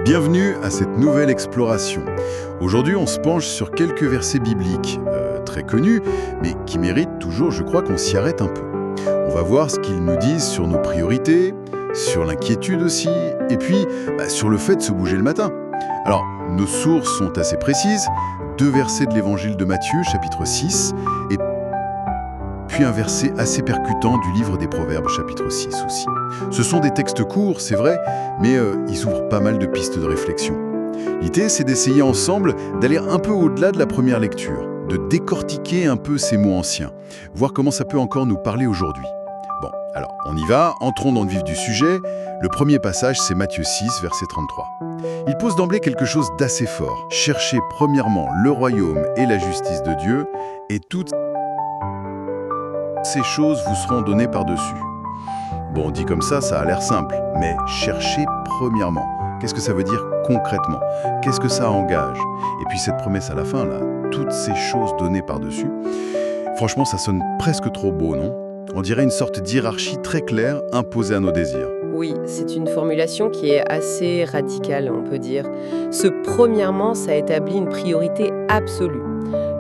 Bienvenue à cette nouvelle exploration. Aujourd'hui, on se penche sur quelques versets bibliques, très connus, mais qui méritent toujours, je crois, qu'on s'y arrête un peu. On va voir ce qu'ils nous disent sur nos priorités, sur l'inquiétude aussi, et puis sur le fait de se bouger le matin. Alors, nos sources sont assez précises, 2 versets de l'évangile de Matthieu, chapitre 6, et puis un verset assez percutant du livre des Proverbes, chapitre 6 aussi. Ce sont des textes courts, c'est vrai, mais ils ouvrent pas mal de pistes de réflexion. L'idée, c'est d'essayer ensemble d'aller un peu au-delà de la première lecture, de décortiquer un peu ces mots anciens, voir comment ça peut encore nous parler aujourd'hui. Bon, alors on y va, entrons dans le vif du sujet. Le premier passage, c'est Matthieu 6, verset 33. Il pose d'emblée quelque chose d'assez fort. Cherchez premièrement le royaume et la justice de Dieu, et toutes ces choses vous seront données par-dessus. Bon, dit comme ça a l'air simple, mais cherchez premièrement. Qu'est-ce que ça veut dire concrètement? Qu'est-ce que ça engage? Et puis cette promesse à la fin, là, toutes ces choses données par-dessus, franchement, ça sonne presque trop beau, non? On dirait une sorte d'hiérarchie très claire imposée à nos désirs. Oui, c'est une formulation qui est assez radicale, on peut dire. Ce premièrement, ça établit une priorité absolue.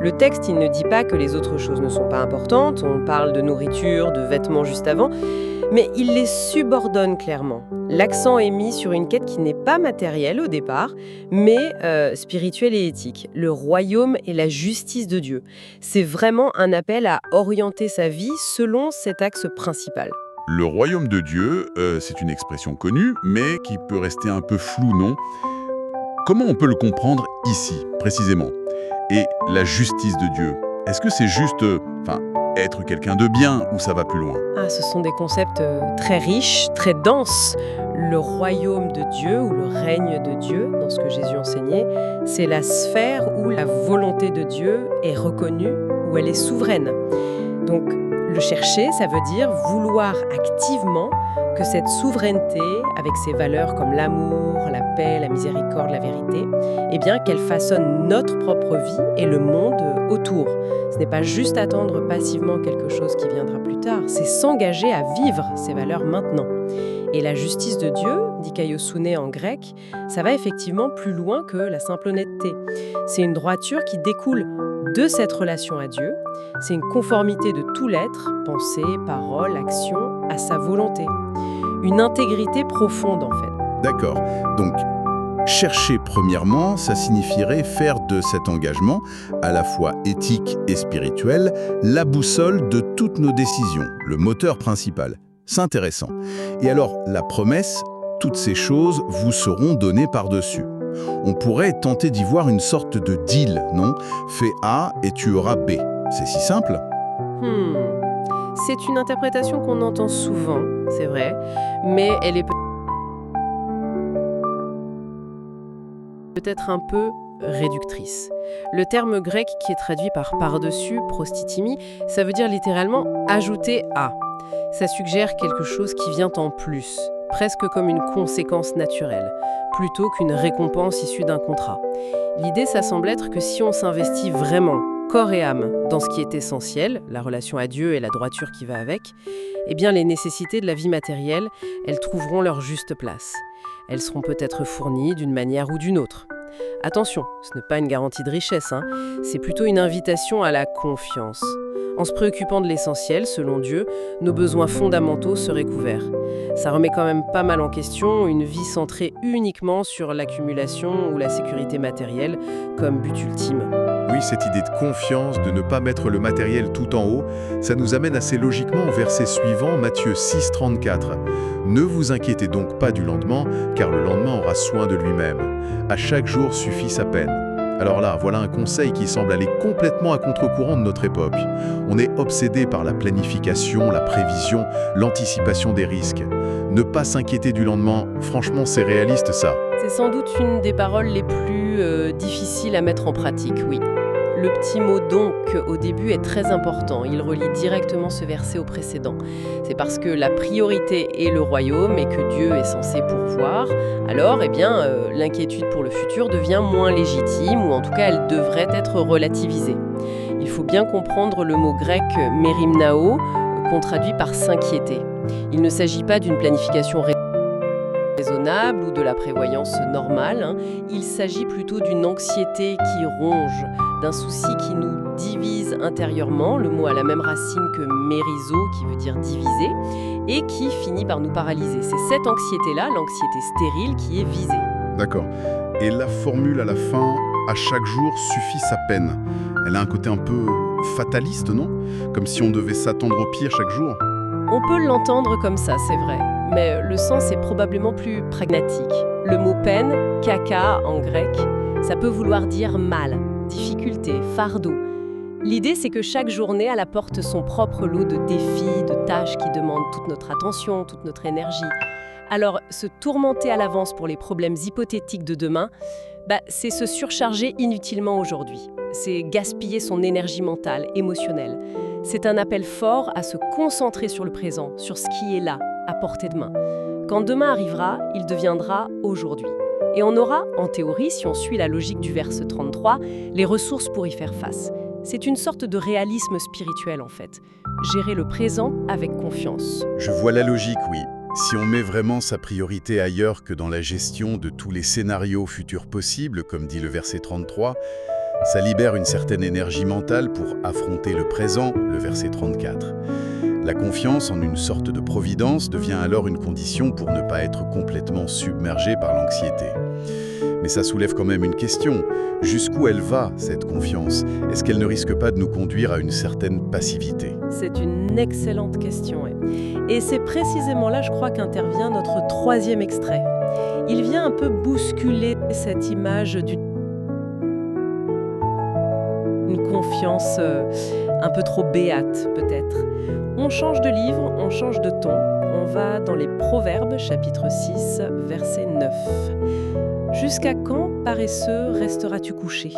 Le texte, il ne dit pas que les autres choses ne sont pas importantes, on parle de nourriture, de vêtements juste avant, mais il les subordonne clairement. L'accent est mis sur une quête qui n'est pas matérielle au départ, mais spirituelle et éthique. Le royaume et la justice de Dieu. C'est vraiment un appel à orienter sa vie selon cet axe principal. Le royaume de Dieu, c'est une expression connue, mais qui peut rester un peu floue, non? Comment on peut le comprendre ici, précisément? Et la justice de Dieu, est-ce que c'est juste, être quelqu'un de bien ou ça va plus loin? Ce sont des concepts très riches, très denses. Le royaume de Dieu ou le règne de Dieu, dans ce que Jésus enseignait, c'est la sphère où la volonté de Dieu est reconnue, où elle est souveraine. Donc, le chercher, ça veut dire vouloir activement que cette souveraineté, avec ses valeurs comme l'amour, la paix, la miséricorde, la vérité, qu'elle façonne notre propre vie et le monde autour. Ce n'est pas juste attendre passivement quelque chose qui viendra plus tard, c'est s'engager à vivre ces valeurs maintenant. Et la justice de Dieu, dit Kaiosune en grec, ça va effectivement plus loin que la simple honnêteté. C'est une droiture qui découle de cette relation à Dieu. C'est une conformité de tout l'être, pensée, parole, action, à sa volonté. Une intégrité profonde en fait. D'accord. Donc, chercher premièrement, ça signifierait faire de cet engagement, à la fois éthique et spirituel, la boussole de toutes nos décisions, le moteur principal. C'est intéressant. Et alors, la promesse, toutes ces choses vous seront données par-dessus. On pourrait tenter d'y voir une sorte de deal, non? Fais A et tu auras B. C'est si simple? C'est une interprétation qu'on entend souvent, c'est vrai, mais elle est peut-être un peu réductrice. Le terme grec qui est traduit par par-dessus, prostitimi, ça veut dire littéralement ajouter à. Ça suggère quelque chose qui vient en plus, presque comme une conséquence naturelle, plutôt qu'une récompense issue d'un contrat. L'idée, ça semble être que si on s'investit vraiment, corps et âme, dans ce qui est essentiel, la relation à Dieu et la droiture qui va avec, les nécessités de la vie matérielle, elles trouveront leur juste place. Elles seront peut-être fournies d'une manière ou d'une autre. Attention, ce n'est pas une garantie de richesse, c'est plutôt une invitation à la confiance. En se préoccupant de l'essentiel, selon Dieu, nos besoins fondamentaux seraient couverts. Ça remet quand même pas mal en question une vie centrée uniquement sur l'accumulation ou la sécurité matérielle comme but ultime. Oui, cette idée de confiance, de ne pas mettre le matériel tout en haut, ça nous amène assez logiquement au verset suivant, Matthieu 6, 34. « Ne vous inquiétez donc pas du lendemain, car le lendemain aura soin de lui-même. À chaque jour suffit sa peine. » Alors là, voilà un conseil qui semble aller complètement à contre-courant de notre époque. On est obsédé par la planification, la prévision, l'anticipation des risques. Ne pas s'inquiéter du lendemain, franchement, c'est réaliste ça. C'est sans doute une des paroles les plus difficiles à mettre en pratique, oui. Le petit mot « donc » au début est très important. Il relie directement ce verset au précédent. C'est parce que la priorité est le royaume et que Dieu est censé pourvoir. Alors, l'inquiétude pour le futur devient moins légitime, ou en tout cas, elle devrait être relativisée. Il faut bien comprendre le mot grec « mérimnao » qu'on traduit par « s'inquiéter ». Il ne s'agit pas d'une planification raisonnable ou de la prévoyance normale, hein. Il s'agit plutôt d'une anxiété qui ronge, d'un souci qui nous divise intérieurement, le mot a la même racine que mérizo, qui veut dire diviser, et qui finit par nous paralyser. C'est cette anxiété-là, l'anxiété stérile, qui est visée. D'accord. Et la formule à la fin, à chaque jour suffit sa peine. Elle a un côté un peu fataliste, non? Comme si on devait s'attendre au pire chaque jour. On peut l'entendre comme ça, c'est vrai, mais le sens est probablement plus pragmatique. Le mot peine, kaka en grec, ça peut vouloir dire mal, difficulté, fardeau. L'idée, c'est que chaque journée, elle apporte son propre lot de défis, de tâches qui demandent toute notre attention, toute notre énergie. Alors, se tourmenter à l'avance pour les problèmes hypothétiques de demain, c'est se surcharger inutilement aujourd'hui. C'est gaspiller son énergie mentale, émotionnelle. C'est un appel fort à se concentrer sur le présent, sur ce qui est là, à portée de main. Quand demain arrivera, il deviendra aujourd'hui. Et on aura, en théorie, si on suit la logique du verset 33, les ressources pour y faire face. C'est une sorte de réalisme spirituel, en fait. Gérer le présent avec confiance. Je vois la logique, oui. Si on met vraiment sa priorité ailleurs que dans la gestion de tous les scénarios futurs possibles, comme dit le verset 33, ça libère une certaine énergie mentale pour affronter le présent, le verset 34. La confiance en une sorte de providence devient alors une condition pour ne pas être complètement submergé par l'anxiété. Mais ça soulève quand même une question. Jusqu'où elle va, cette confiance? Est-ce qu'elle ne risque pas de nous conduire à une certaine passivité? C'est une excellente question. Et c'est précisément là, je crois, qu'intervient notre troisième extrait. Il vient un peu bousculer cette image d'une confiance un peu trop béate, peut-être. On change de livre, on change de ton. On va dans les Proverbes, chapitre 6, verset 9. « Jusqu'à quand, paresseux, resteras-tu couché?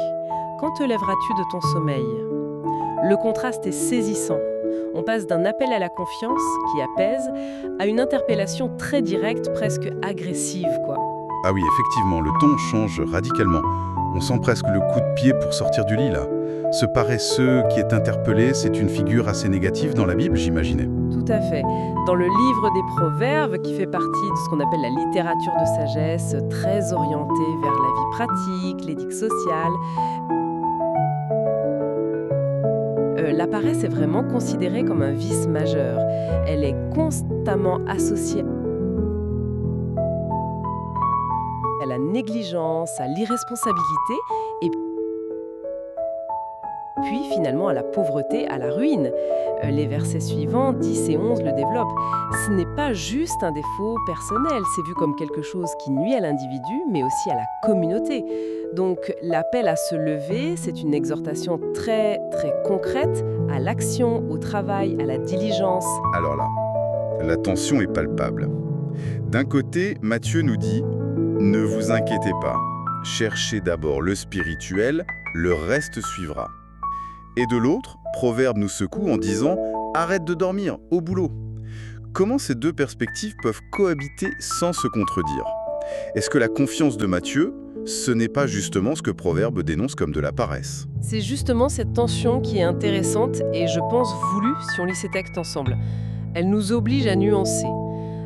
Quand te lèveras-tu de ton sommeil ?» Le contraste est saisissant. On passe d'un appel à la confiance, qui apaise, à une interpellation très directe, presque agressive, quoi. Ah oui, effectivement, le ton change radicalement. On sent presque le coup de pied pour sortir du lit, là. Ce paresseux qui est interpellé, c'est une figure assez négative dans la Bible, j'imaginais. Tout à fait. Dans le livre des Proverbes, qui fait partie de ce qu'on appelle la littérature de sagesse, très orientée vers la vie pratique, l'éthique sociale, la paresse est vraiment considérée comme un vice majeur. Elle est constamment associée à la négligence, à l'irresponsabilité et puis finalement à la pauvreté, à la ruine. Les versets suivants, 10 et 11, le développent. Ce n'est pas juste un défaut personnel, c'est vu comme quelque chose qui nuit à l'individu, mais aussi à la communauté. Donc l'appel à se lever, c'est une exhortation très, très concrète à l'action, au travail, à la diligence. Alors là, la tension est palpable. D'un côté, Matthieu nous dit « Ne vous inquiétez pas, cherchez d'abord le spirituel, le reste suivra ». Et de l'autre, Proverbe nous secoue en disant « Arrête de dormir, au boulot ». Comment ces deux perspectives peuvent cohabiter sans se contredire? Est-ce que la confiance de Matthieu, ce n'est pas justement ce que Proverbe dénonce comme de la paresse? C'est justement cette tension qui est intéressante et je pense voulue si on lit ces textes ensemble. Elle nous oblige à nuancer.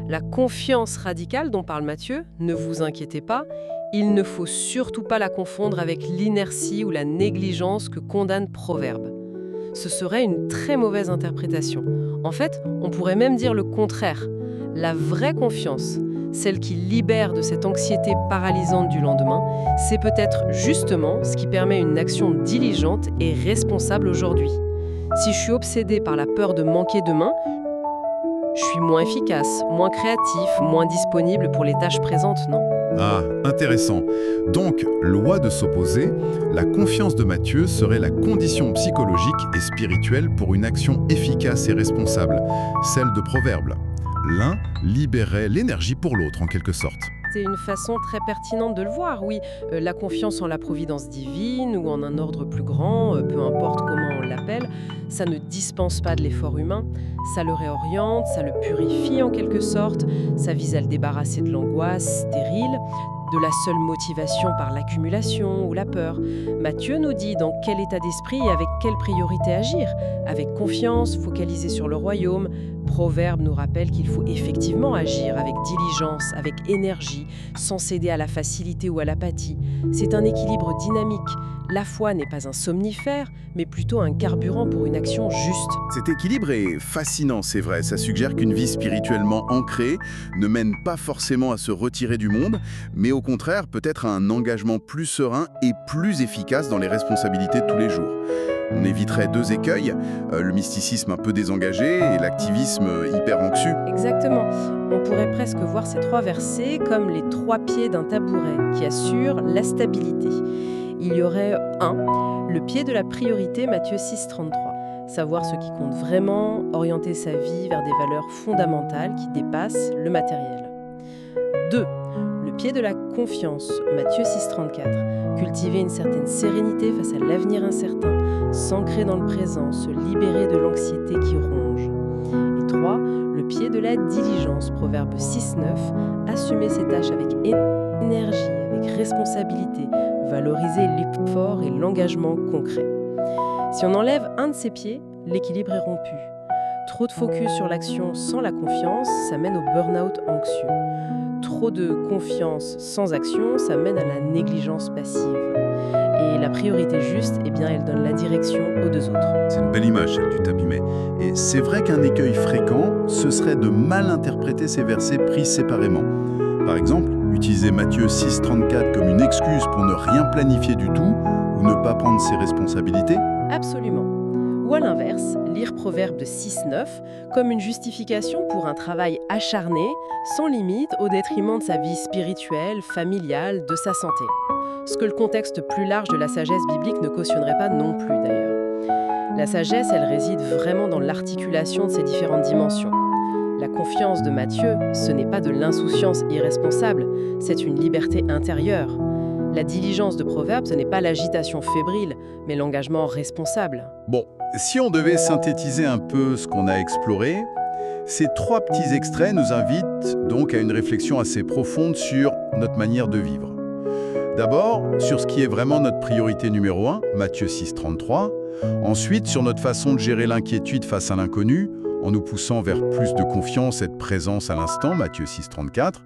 La confiance radicale dont parle Matthieu, ne vous inquiétez pas, il ne faut surtout pas la confondre avec l'inertie ou la négligence que condamne Proverbe. Ce serait une très mauvaise interprétation. En fait, on pourrait même dire le contraire. La vraie confiance, celle qui libère de cette anxiété paralysante du lendemain, c'est peut-être justement ce qui permet une action diligente et responsable aujourd'hui. Si je suis obsédée par la peur de manquer demain, je suis moins efficace, moins créatif, moins disponible pour les tâches présentes, non? Ah, intéressant. Donc, loi de s'opposer, la confiance de Matthieu serait la condition psychologique et spirituelle pour une action efficace et responsable, celle de Proverbe. L'un libérait l'énergie pour l'autre, en quelque sorte. C'est une façon très pertinente de le voir, oui. La confiance en la providence divine ou en un ordre plus grand, peu importe comment on l'appelle, ça ne dispense pas de l'effort humain, ça le réoriente, ça le purifie en quelque sorte, ça vise à le débarrasser de l'angoisse stérile. de la seule motivation par l'accumulation ou la peur. Matthieu nous dit dans quel état d'esprit et avec quelle priorité agir. Avec confiance, focalisé sur le royaume. Proverbe nous rappelle qu'il faut effectivement agir avec diligence, avec énergie, sans céder à la facilité ou à l'apathie. C'est un équilibre dynamique. La foi n'est pas un somnifère, mais plutôt un carburant pour une action juste. Cet équilibre est fascinant, c'est vrai. Ça suggère qu'une vie spirituellement ancrée ne mène pas forcément à se retirer du monde, mais au contraire peut-être à un engagement plus serein et plus efficace dans les responsabilités de tous les jours. On éviterait deux écueils, le mysticisme un peu désengagé et l'activisme hyper anxieux. Exactement. On pourrait presque voir ces 3 versets comme les 3 pieds d'un tabouret qui assurent la stabilité. Il y aurait 1, le pied de la priorité, Matthieu 6,33. Savoir ce qui compte vraiment, orienter sa vie vers des valeurs fondamentales qui dépassent le matériel. 2, le pied de la confiance, Matthieu 6,34. Cultiver une certaine sérénité face à l'avenir incertain, s'ancrer dans le présent, se libérer de l'anxiété qui ronge. Et 3, le pied de la diligence, Proverbe 6,9. Assumer ses tâches avec énergie, avec responsabilité, valoriser l'effort et l'engagement concret. Si on enlève un de ces pieds, l'équilibre est rompu. Trop de focus sur l'action sans la confiance, ça mène au burn-out anxieux. Trop de confiance sans action, ça mène à la négligence passive. Et la priorité juste, eh bien, elle donne la direction aux 2 autres. C'est une belle image, celle du tapis-mais. Et c'est vrai qu'un écueil fréquent, ce serait de mal interpréter ces versets pris séparément. Par exemple, utiliser Matthieu 6,34 comme une excuse pour ne rien planifier du tout ou ne pas prendre ses responsabilités. Absolument. Ou à l'inverse, lire Proverbe 6,9 comme une justification pour un travail acharné, sans limite, au détriment de sa vie spirituelle, familiale, de sa santé. Ce que le contexte plus large de la sagesse biblique ne cautionnerait pas non plus d'ailleurs. La sagesse, elle réside vraiment dans l'articulation de ces différentes dimensions. La confiance de Matthieu, ce n'est pas de l'insouciance irresponsable, c'est une liberté intérieure. La diligence de Proverbe, ce n'est pas l'agitation fébrile, mais l'engagement responsable. Bon, si on devait synthétiser un peu ce qu'on a exploré, ces 3 petits extraits nous invitent donc à une réflexion assez profonde sur notre manière de vivre. D'abord, sur ce qui est vraiment notre priorité numéro 1, Matthieu 6,33. Ensuite, sur notre façon de gérer l'inquiétude face à l'inconnu, en nous poussant vers plus de confiance et de présence à l'instant, Matthieu 6,34.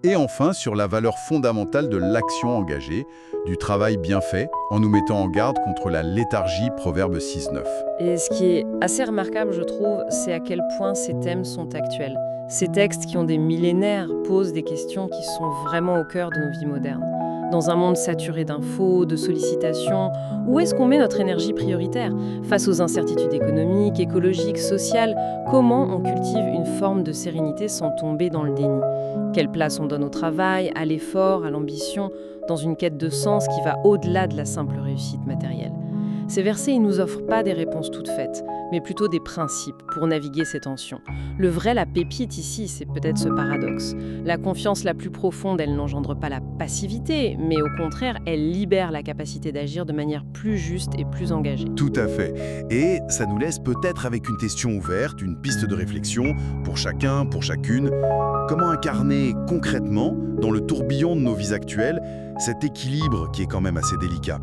Et enfin, sur la valeur fondamentale de l'action engagée, du travail bien fait, en nous mettant en garde contre la léthargie, Proverbe 6,9. Et ce qui est assez remarquable, je trouve, c'est à quel point ces thèmes sont actuels. Ces textes qui ont des millénaires posent des questions qui sont vraiment au cœur de nos vies modernes. Dans un monde saturé d'infos, de sollicitations, où est-ce qu'on met notre énergie prioritaire? Face aux incertitudes économiques, écologiques, sociales, comment on cultive une forme de sérénité sans tomber dans le déni? Quelle place on donne au travail, à l'effort, à l'ambition, dans une quête de sens qui va au-delà de la simple réussite matérielle? Ces versets ne nous offrent pas des réponses toutes faites, mais plutôt des principes pour naviguer ces tensions. Le vrai, la pépite ici, c'est peut-être ce paradoxe. La confiance la plus profonde, elle n'engendre pas la passivité, mais au contraire, elle libère la capacité d'agir de manière plus juste et plus engagée. Tout à fait. Et ça nous laisse peut-être avec une question ouverte, une piste de réflexion pour chacun, pour chacune. Comment incarner concrètement, dans le tourbillon de nos vies actuelles, cet équilibre qui est quand même assez délicat?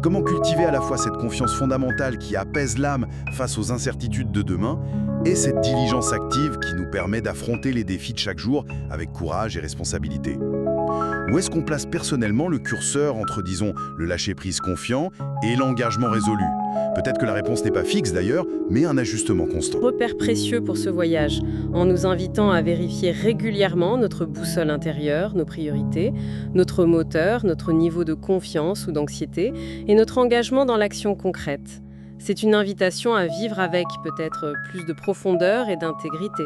Comment cultiver à la fois cette confiance fondamentale qui apaise l'âme face aux incertitudes de demain et cette diligence active qui nous permet d'affronter les défis de chaque jour avec courage et responsabilité? Où est-ce qu'on place personnellement le curseur entre, disons, le lâcher-prise confiant et l'engagement résolu? Peut-être que la réponse n'est pas fixe d'ailleurs, mais un ajustement constant. Repère précieux pour ce voyage, en nous invitant à vérifier régulièrement notre boussole intérieure, nos priorités, notre moteur, notre niveau de confiance ou d'anxiété et notre engagement dans l'action concrète. C'est une invitation à vivre avec peut-être plus de profondeur et d'intégrité.